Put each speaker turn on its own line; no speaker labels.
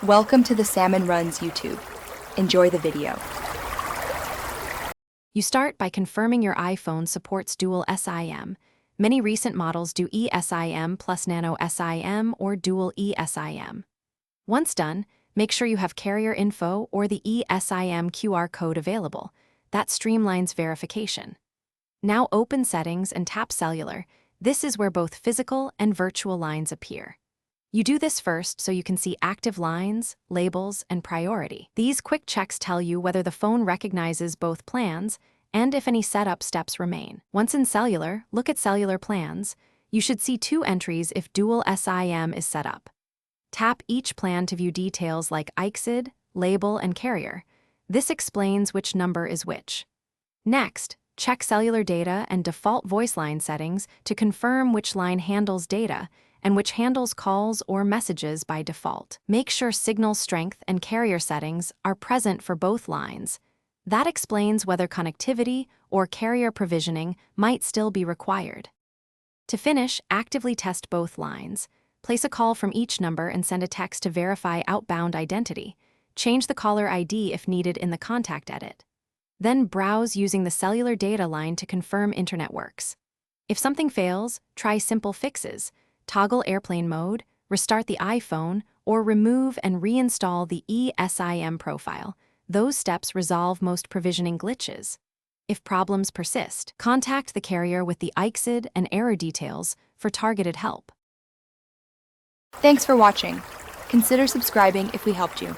Welcome to the Salmon Runs YouTube. Enjoy the video.
You start by confirming your iPhone supports dual SIM. Many recent models do eSIM plus Nano SIM or dual eSIM. Once done, make sure you have carrier info or the eSIM QR code available. That streamlines verification. Now open Settings and tap Cellular. This is where both physical and virtual lines appear. You do this first so you can see active lines, labels, and priority. These quick checks tell you whether the phone recognizes both plans and if any setup steps remain. Once in Cellular, look at Cellular Plans. You should see 2 entries if dual SIM is set up. Tap each plan to view details like ICSID, label, and carrier. This explains which number is which. Next, check cellular data and default voice line settings to confirm which line handles data and which handles calls or messages by default. Make sure signal strength and carrier settings are present for both lines. That explains whether connectivity or carrier provisioning might still be required. To finish, actively test both lines. Place a call from each number and send a text to verify outbound identity. Change the caller ID if needed in the contact edit. Then browse using the cellular data line to confirm internet works. If something fails, try simple fixes. Toggle airplane mode, restart the iPhone, or remove and reinstall the eSIM profile. Those steps resolve most provisioning glitches. If problems persist, contact the carrier with the ICSID and error details for targeted help.
Thanks for watching. Consider subscribing if we helped you.